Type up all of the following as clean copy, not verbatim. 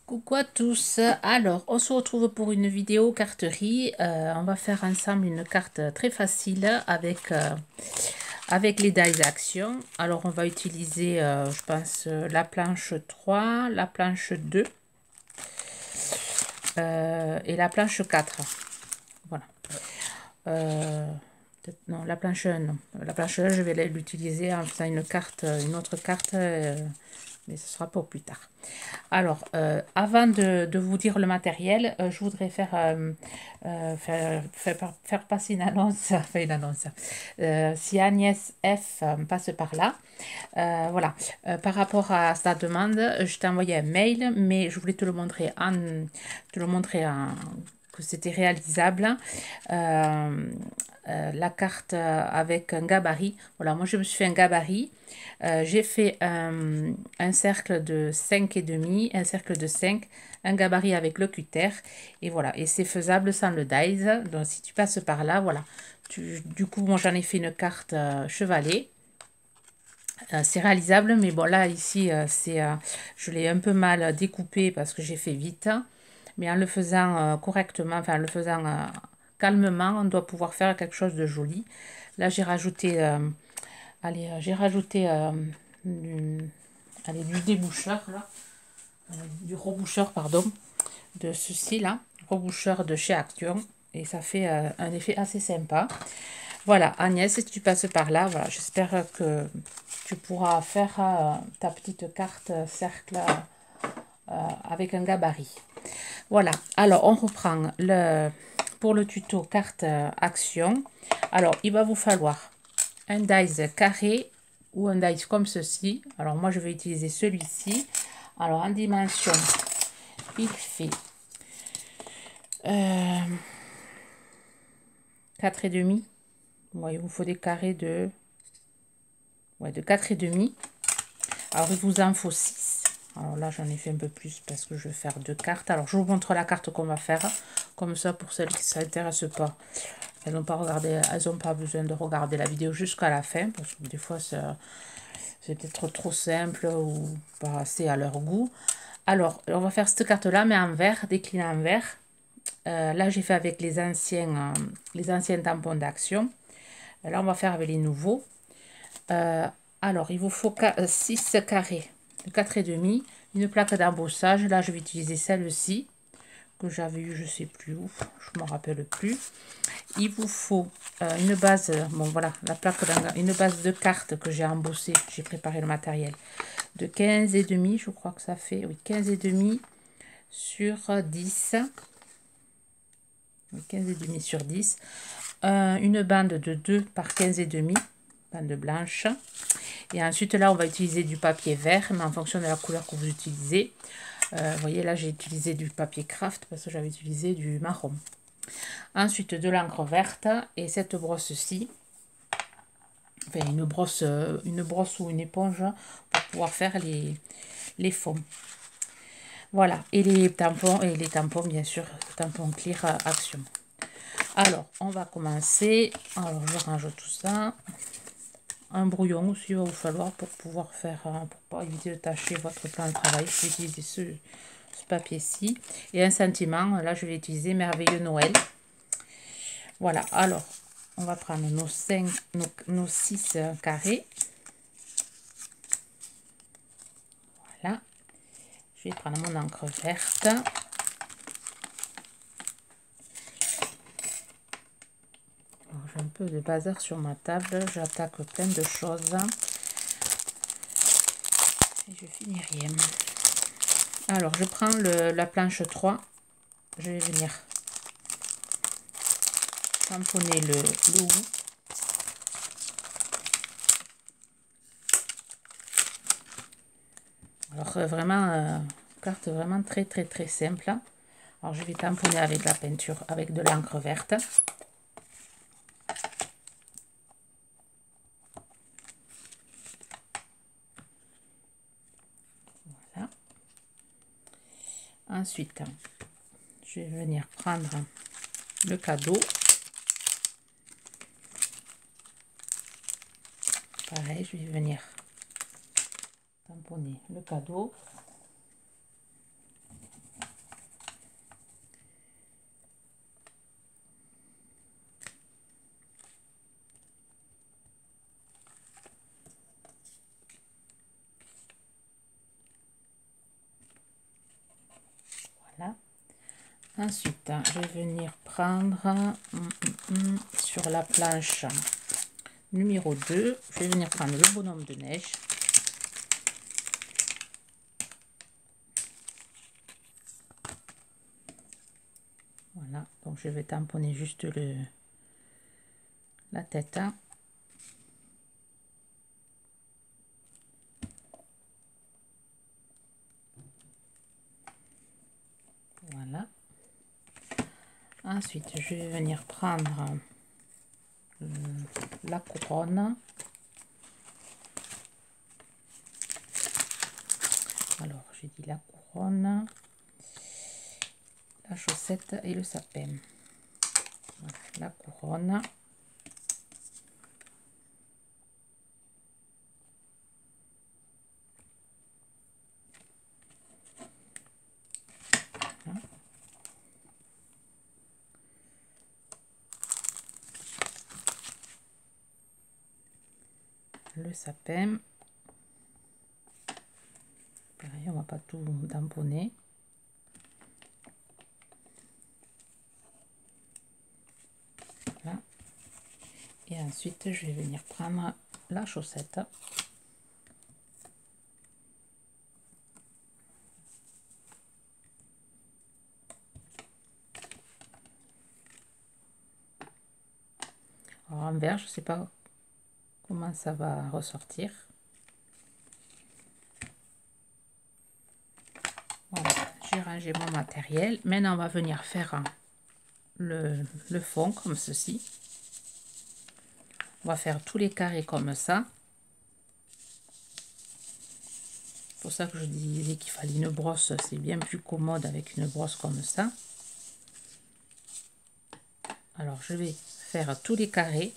Coucou à tous, alors on se retrouve pour une vidéo carterie. On va faire ensemble une carte très facile avec les dies action. Alors on va utiliser je pense la planche 3, la planche 2 et la planche 4. Voilà. Non, la planche 1, non. La planche 1, je vais l'utiliser en faisant une autre carte, mais ce sera pour plus tard. Alors, avant de vous dire le matériel, je voudrais faire passer une annonce, enfin une annonce. Si Agnès F passe par là, voilà. Par rapport à sa demande, je t'ai envoyé un mail, mais je voulais que c'était réalisable. La carte avec un gabarit. Voilà, moi je me suis fait un gabarit. J'ai fait un cercle de 5,5, un cercle de 5, un gabarit avec le cutter. Et voilà, et c'est faisable sans le dies. Donc si tu passes par là, voilà. Du coup, moi j'en ai fait une carte chevalet. C'est réalisable, mais bon là ici je l'ai un peu mal découpé parce que j'ai fait vite, mais en le faisant correctement, enfin en le faisant calmement, on doit pouvoir faire quelque chose de joli. Là j'ai rajouté j'ai rajouté du déboucheur là, du reboucheur pardon, de ceci là, reboucheur de chez Action, et ça fait un effet assez sympa. Voilà, Agnès, si tu passes par là, voilà, j'espère que tu pourras faire ta petite carte cercle avec un gabarit. Voilà, alors on reprend pour le tuto carte action. Alors, il va vous falloir un dies carré ou un dies comme ceci. Alors, moi, je vais utiliser celui-ci. Alors, en dimension, il fait 4,5. Ouais, il vous faut des carrés de 4,5. Alors, il vous en faut 6. Alors là, j'en ai fait un peu plus parce que je vais faire 2 cartes. Alors, je vous montre la carte qu'on va faire. Comme ça, pour celles qui ne s'intéressent pas, elles n'ont pas besoin de regarder la vidéo jusqu'à la fin. Parce que des fois, c'est peut-être trop simple ou pas assez à leur goût. Alors, on va faire cette carte-là, mais en vert, déclinée en vert. Là, j'ai fait avec les anciens tampons d'action. Là, on va faire avec les nouveaux. Alors, il vous faut 6 carrés de 4,5, une plaque d'embossage. Là, je vais utiliser celle-ci que j'avais eu, je sais plus où, je ne me rappelle plus. Il vous faut une base, bon voilà, une base de cartes que j'ai embossée, j'ai préparé le matériel, de 15,5, je crois que ça fait, oui, 15,5 sur 10. 15,5 sur 10. Une bande de 2 par 15,5, bande blanche. Et ensuite, là, on va utiliser du papier vert, mais en fonction de la couleur que vous utilisez. Vous voyez, là, j'ai utilisé du papier craft parce que j'avais utilisé du marron. Ensuite, de l'encre verte et cette brosse-ci. Enfin, une brosse ou une éponge pour pouvoir faire les fonds. Voilà, et les tampons, bien sûr, tampons clear action. Alors, on va commencer. Alors, je range tout ça. Un brouillon aussi, il va vous falloir pour pouvoir faire, pour pas éviter de tâcher votre plan de travail. Je vais utiliser ce papier-ci. Et un sentiment, là, je vais utiliser Merveilleux Noël. Voilà, alors, on va prendre nos 6 carrés. Voilà. Je vais prendre mon encre verte. J'ai un peu de bazar sur ma table. J'attaque plein de choses. Et je finis rien. Alors, je prends la planche 3. Je vais venir tamponner le haut. Alors, vraiment, carte vraiment très simple. Alors, je vais tamponner avec la peinture, avec de l'encre verte. Voilà. Ensuite, je vais venir prendre le cadeau. Pareil, je vais venir tamponner le cadeau. Ensuite, je vais venir prendre sur la planche numéro 2, je vais venir prendre le bonhomme de neige. Voilà, donc je vais tamponner juste la tête. Voilà. Ensuite, je vais venir prendre la couronne. Alors, j'ai dit la couronne, la chaussette et le sapin. Voilà, la couronne. Voilà. Le sapin. Pareil, on va pas tout tamponner. Voilà. Et ensuite, je vais venir prendre la chaussette. Alors, en vert, je sais pas comment ça va ressortir. Voilà, j'ai rangé mon matériel. Maintenant, on va venir faire le fond comme ceci. On va faire tous les carrés comme ça. C'est pour ça que je disais qu'il fallait une brosse. C'est bien plus commode avec une brosse comme ça. Alors, je vais faire tous les carrés.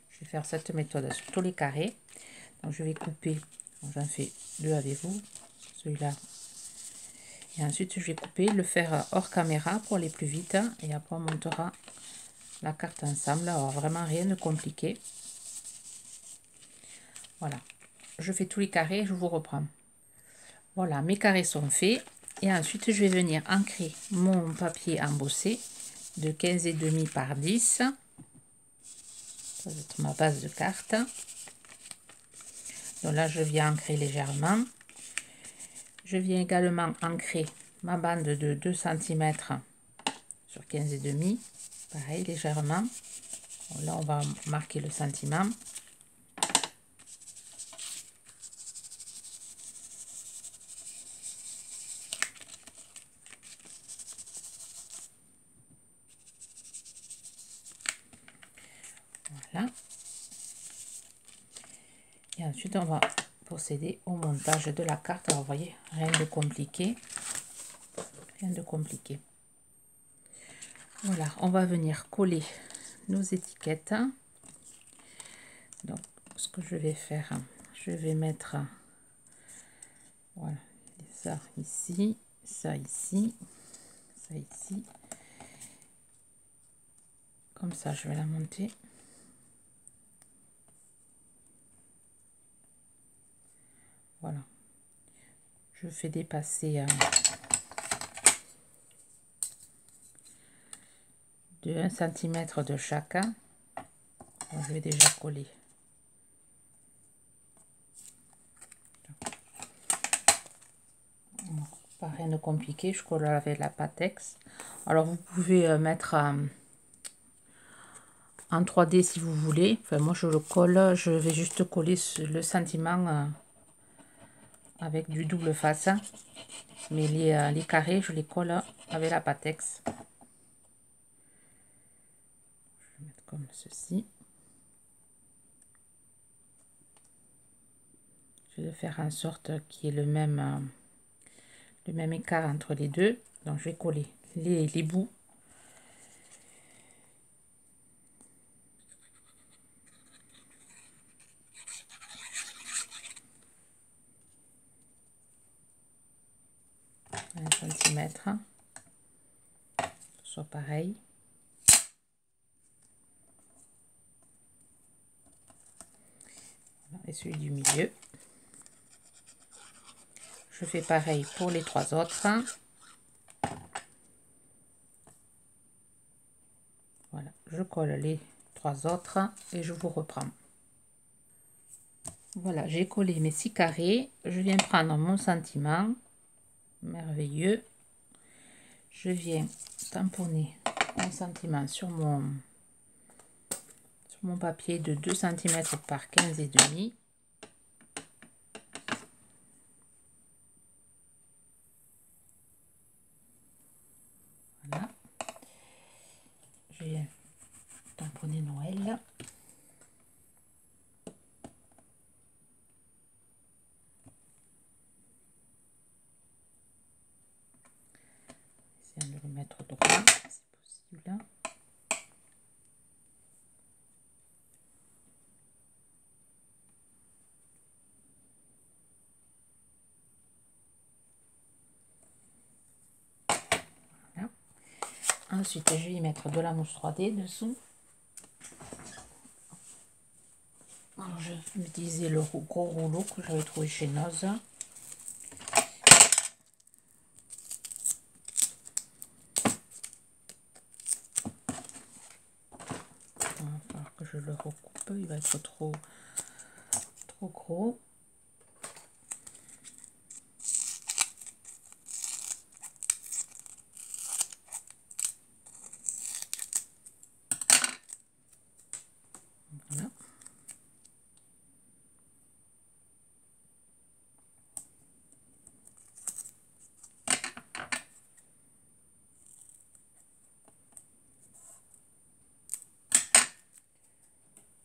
Je vais faire cette méthode sur tous les carrés. Donc, je vais couper. J'en fais deux avec vous. Celui-là. Et ensuite, je vais couper, le faire hors caméra pour aller plus vite. Et après, on montera la carte ensemble. Alors, vraiment rien de compliqué. Voilà. Je fais tous les carrés et je vous reprends. Voilà, mes carrés sont faits. Et ensuite, je vais venir ancrer mon papier embossé de 15,5 par 10. Ça va être ma base de carte. Donc là, je viens ancrer légèrement. Je viens également ancrer ma bande de 2 cm sur 15,5. Pareil, légèrement. Bon, là, on va marquer le sentiment. Voilà. Et ensuite, on va procéder au montage de la carte. Alors, vous voyez, rien de compliqué. Rien de compliqué. Voilà, on va venir coller nos étiquettes. Donc, ce que je vais faire, je vais mettre, voilà, ça ici, ça ici, ça ici. Comme ça, je vais la monter. Voilà. Je fais dépasser de 1 cm de chacun. Donc, je vais déjà coller. Pas rien de compliqué, je colle avec la Pattex. Alors vous pouvez mettre en 3D si vous voulez. Enfin, moi je le colle, je vais juste coller le sentiment avec du double face. Mais les carrés, je les colle avec la Pattex. Je vais mettre comme ceci. Je vais faire en sorte qu'il y ait le même écart entre les deux. Donc je vais coller les bouts. Un centimètre, soit pareil. Et celui du milieu, je fais pareil pour les 3 autres. Voilà, je colle les 3 autres et je vous reprends. Voilà, j'ai collé mes 6 carrés. Je viens prendre mon sentiment. Merveilleux. Je viens tamponner mon sentiment sur mon papier de 2 cm par 15 et demi. Voilà. Je viens tamponner Noël. Essayons de le mettre droit si possible. Voilà. Ensuite, je vais y mettre de la mousse 3D dessous. Alors, je vais utiliser le gros rouleau que j'avais trouvé chez Noz. Il va falloir que je le recoupe, il va être trop gros. Voilà.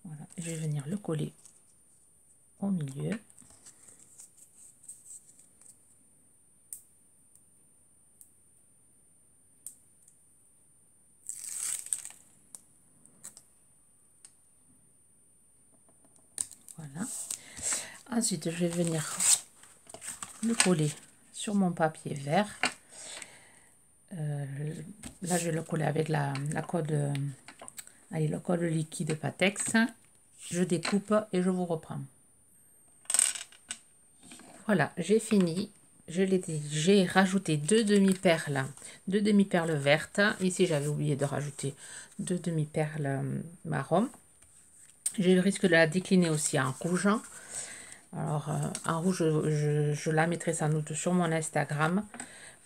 Voilà, je vais venir le coller au milieu. Voilà. Ensuite, je vais venir le coller sur mon papier vert. Là, je vais le coller avec la colle, allez, le colle liquide Patex. Je découpe et je vous reprends. Voilà, j'ai fini. J'ai rajouté 2 demi-perles, 2 demi-perles vertes. Ici, j'avais oublié de rajouter 2 demi-perles marron. Je risque de la décliner aussi en rouge. Alors, en rouge, je la mettrai sans doute sur mon Instagram.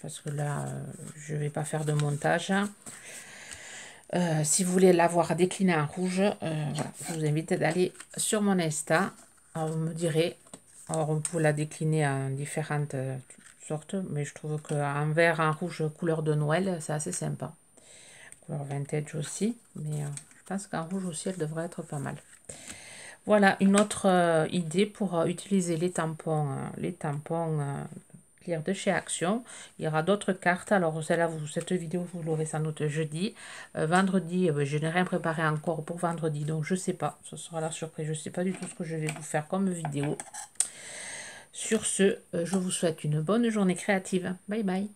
Parce que là, je ne vais pas faire de montage. Si vous voulez l'avoir déclinée en rouge, voilà, je vous invite d'aller sur mon Insta. Alors, vous me direz. Alors, on peut la décliner en différentes sortes. Mais je trouve qu'en vert, en rouge, couleur de Noël, c'est assez sympa. Couleur vintage aussi. Mais je pense qu'en rouge aussi, elle devrait être pas mal. Voilà une autre idée pour utiliser les tampons clear de chez Action. Il y aura d'autres cartes. Alors celle-là, cette vidéo, vous l'aurez sans doute jeudi. Vendredi, je n'ai rien préparé encore pour vendredi, donc je ne sais pas. Ce sera la surprise. Je ne sais pas du tout ce que je vais vous faire comme vidéo. Sur ce, je vous souhaite une bonne journée créative. Bye bye.